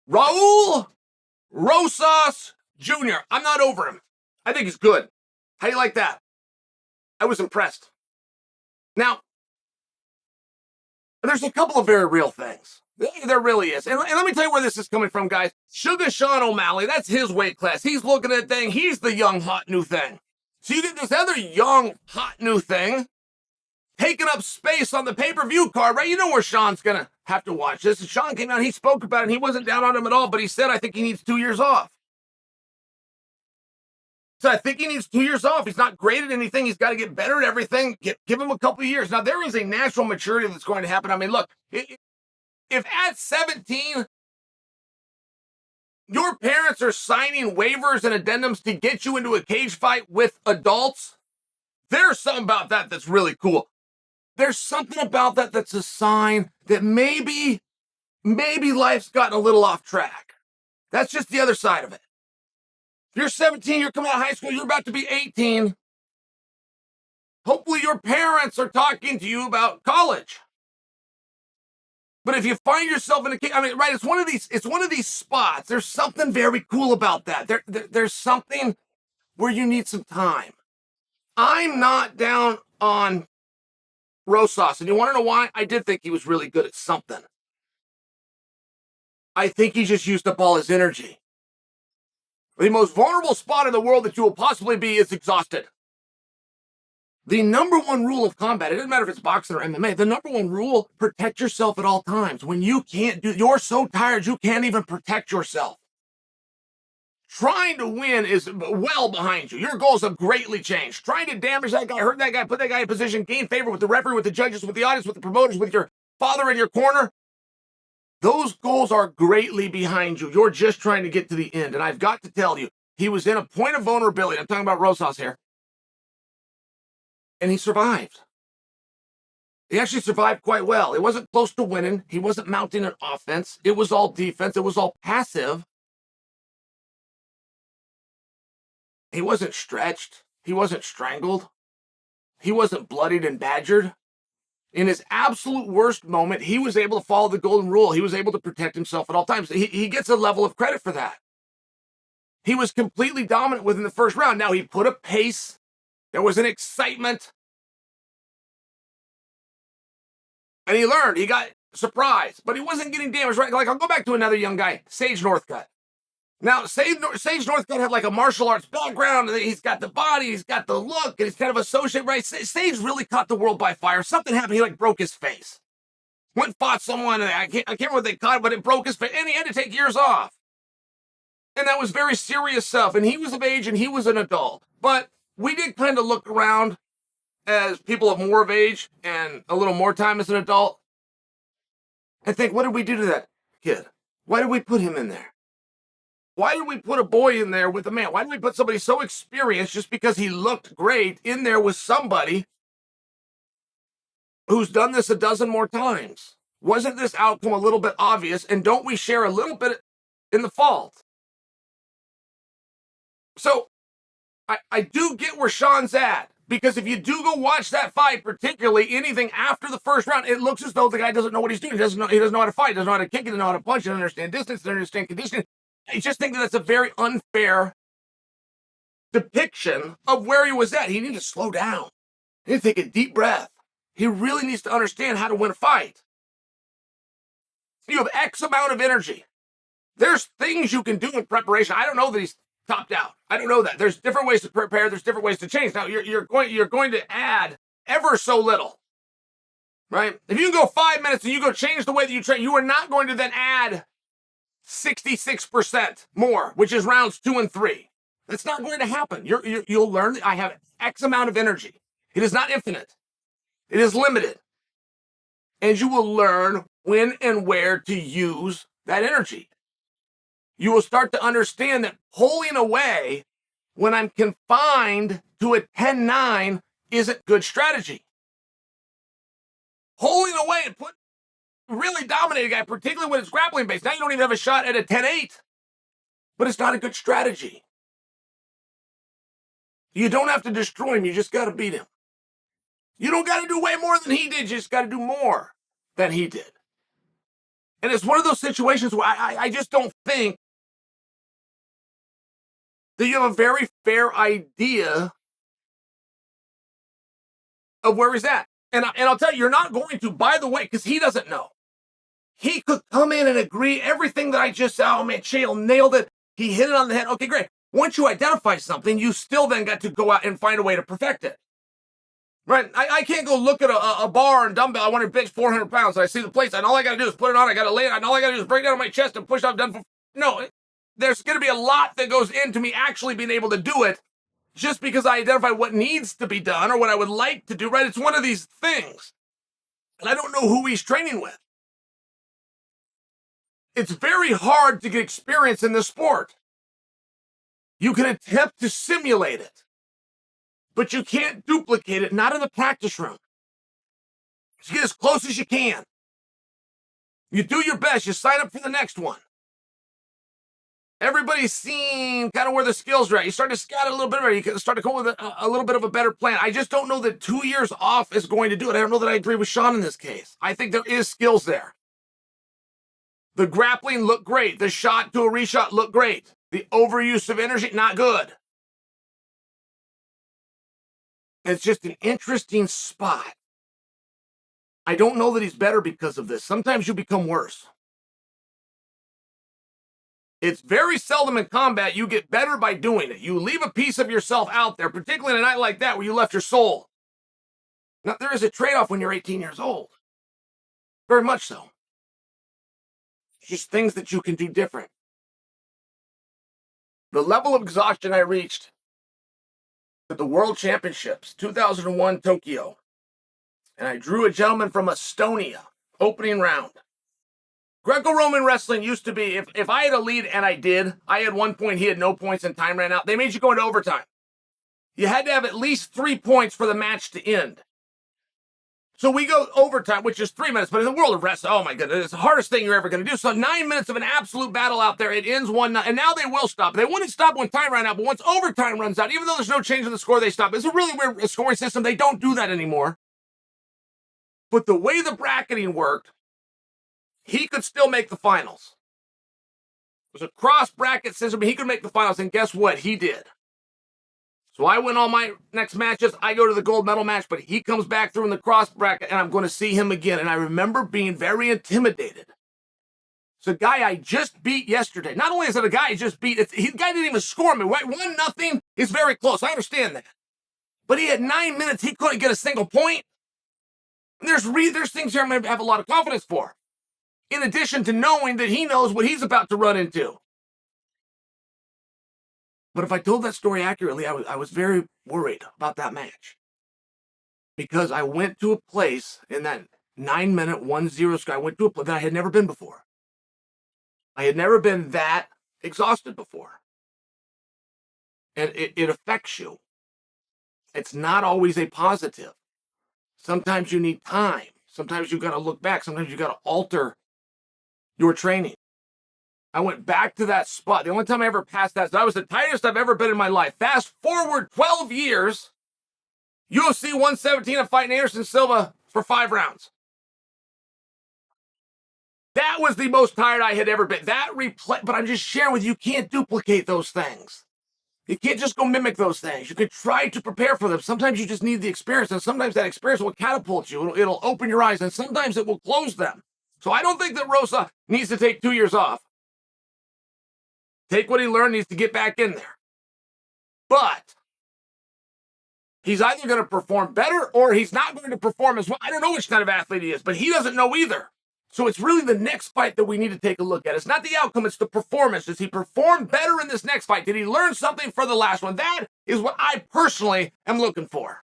Raul Rosas Jr. I'm not over him. I think he's good. How do you like that? I was impressed. Now, there's a couple of very real things. There really is. And let me tell you where this is coming from, guys. Sugar Sean O'Malley, that's his weight class. He's looking at that thing. He's the young, hot new thing. So you get this other young, hot new thing taking up space on the pay-per-view card, right? You know where Sean's going to have to watch this. And Sean came out, he spoke about it, and he wasn't down on him at all, but he said, I think he needs 2 years off. So I think he needs 2 years off. He's not great at anything. He's got to get better at everything. Give him a couple of years. Now, there is a natural maturity that's going to happen. I mean, look, if at 17, your parents are signing waivers and addendums to get you into a cage fight with adults, there's something about that that's really cool. There's something about that that's a sign that maybe life's gotten a little off track. That's just the other side of it. If you're 17, you're coming out of high school, you're about to be 18. Hopefully your parents are talking to you about college. But if you find yourself in a, I mean, right, it's one of these spots. There's something very cool about that. There's something where you need some time. I'm not down on Rosas, and you want to know why? I did think he was really good at something. I think he just used up all his energy. The most vulnerable spot in the world that you will possibly be is exhausted. The number one rule of combat, it doesn't matter if it's boxing or MMA, the number one rule, protect yourself at all times. When you can't you're so tired you can't even protect yourself. Trying to win is well behind you. Your goals have greatly changed. Trying to damage that guy, hurt that guy, put that guy in position, gain favor with the referee, with the judges, with the audience, with the promoters, with your father in your corner. Those goals are greatly behind you. You're just trying to get to the end. And I've got to tell you, he was in a point of vulnerability. I'm talking about Rosas here. And he survived. He actually survived quite well. It wasn't close to winning. He wasn't mounting an offense. It was all defense. It was all passive. He wasn't stretched. He wasn't strangled. He wasn't bloodied and badgered. In his absolute worst moment, he was able to follow the golden rule. He was able to protect himself at all times. He gets a level of credit for that. He was completely dominant within the first round. Now, he put a pace. There was an excitement. And he learned. He got surprised. But he wasn't getting damaged, right? Like, I'll go back to another young guy, Sage Northcutt. Now, Sage Northcutt had like a martial arts background. He's got the body, he's got the look, and he's kind of associated, right? Sage really caught the world by fire. Something happened. He like broke his face. Went and fought someone, and I can't remember what they caught it, but it broke his face, and he had to take years off. And that was very serious stuff. And he was of age, and he was an adult. But we did kind of look around as people of more of age and a little more time as an adult and think, what did we do to that kid? Why did we put him in there? Why did we put a boy in there with a man? Why did we put somebody so experienced just because he looked great in there with somebody who's done this a dozen more times? Wasn't this outcome a little bit obvious? And don't we share a little bit in the fault? So I do get where Sean's at, because if you do go watch that fight, particularly anything after the first round, it looks as though the guy doesn't know what he's doing. He doesn't know how to fight, doesn't know how to kick, he doesn't know how to punch, he doesn't understand distance, doesn't understand conditioning. I just think that's a very unfair depiction of where he was at. He needed to slow down. He needed to take a deep breath. He really needs to understand how to win a fight. You have X amount of energy. There's things you can do in preparation. I don't know that he's topped out. I don't know that. There's different ways to prepare. There's different ways to change. Now, you're going to add ever so little, right? If you can go 5 minutes and you go change the way that you train, you are not going to then add 66% more, which is rounds 2 and 3. That's not going to happen. You'll learn that I have X amount of energy. It is not infinite. It is limited. And you will learn when and where to use that energy. You will start to understand that pulling away when I'm confined to a 10-9 isn't good strategy. Pulling away and really dominate a guy, particularly when it's grappling based. Now you don't even have a shot at a 10-8, but it's not a good strategy. You don't have to destroy him. You just got to beat him. You don't got to do way more than he did. You just got to do more than he did. And it's one of those situations where I just don't think that you have a very fair idea of where he's at. And I'll tell you, you're not going to, by the way, because he doesn't know. He could come in and agree everything that I just said. Oh, man, Chael nailed it. He hit it on the head. Okay, great. Once you identify something, you still then got to go out and find a way to perfect it. Right? I can't go look at a bar and dumbbell. I want to bench 400 pounds. I see the place, and all I got to do is put it on. I got to lay it on. All I got to do is break down my chest and push up. Done for. No, there's going to be a lot that goes into me actually being able to do it just because I identify what needs to be done or what I would like to do, right? It's one of these things. And I don't know who he's training with. It's very hard to get experience in this sport. You can attempt to simulate it, but you can't duplicate it, not in the practice room. Just get as close as you can. You do your best. You sign up for the next one. Everybody's seen kind of where the skills are at. You start to scout it a little bit better. You can start to come with a little bit of a better plan. I just don't know that 2 years off is going to do it. I don't know that I agree with Sean in this case. I think there is skills there. The grappling looked great. The shot to a reshot looked great. The overuse of energy, not good. It's just an interesting spot. I don't know that he's better because of this. Sometimes you become worse. It's very seldom in combat you get better by doing it. You leave a piece of yourself out there, particularly in a night like that where you left your soul. Now, there is a trade-off when you're 18 years old. Very much so. Just things that you can do different. The level of exhaustion I reached at the World Championships, 2001 Tokyo, and I drew a gentleman from Estonia, opening round. Greco-Roman wrestling used to be, if I had a lead, and I did, I had 1 point, he had no points, and time ran out, they made you go into overtime. You had to have at least 3 points for the match to end. So we go overtime, which is 3 minutes, but in the world of wrestling, oh my goodness, it's the hardest thing you're ever going to do. So 9 minutes of an absolute battle out there, it ends 1-9, and now they will stop. They wouldn't stop when time ran out, but once overtime runs out, even though there's no change in the score, they stop. It's a really weird scoring system. They don't do that anymore. But the way the bracketing worked, he could still make the finals. It was a cross-bracket system, but he could make the finals, and guess what? He did. So I win all my next matches. I go to the gold medal match, but he comes back through in the cross bracket, and I'm going to see him again. And I remember being very intimidated. It's a guy I just beat yesterday. Not only is it a guy I just beat, the guy didn't even score me. Right? 1-0 is very close. I understand that. But he had 9 minutes. He couldn't get a single point. And there's things here I'm going to have a lot of confidence for. In addition to knowing that he knows what he's about to run into. But if I told that story accurately, I was very worried about that match. Because I went to a place in that 9-minute 1-0 score. I went to a place that I had never been before. I had never been that exhausted before. And it affects you. It's not always a positive. Sometimes you need time. Sometimes you've got to look back. Sometimes you've got to alter your training. I went back to that spot. The only time I ever passed that was the tightest I've ever been in my life. Fast forward 12 years, UFC 117, I'm fighting Anderson Silva for 5 rounds. That was the most tired I had ever been. That replay, but I'm just sharing with you, you can't duplicate those things. You can't just go mimic those things. You can try to prepare for them. Sometimes you just need the experience, and sometimes that experience will catapult you. It'll open your eyes, and sometimes it will close them. So I don't think that Rosa needs to take 2 years off. Take what he learned, needs to get back in there. But he's either going to perform better or he's not going to perform as well. I don't know which kind of athlete he is, but he doesn't know either. So it's really the next fight that we need to take a look at. It's not the outcome, it's the performance. Does he perform better in this next fight? Did he learn something for the last one? That is what I personally am looking for.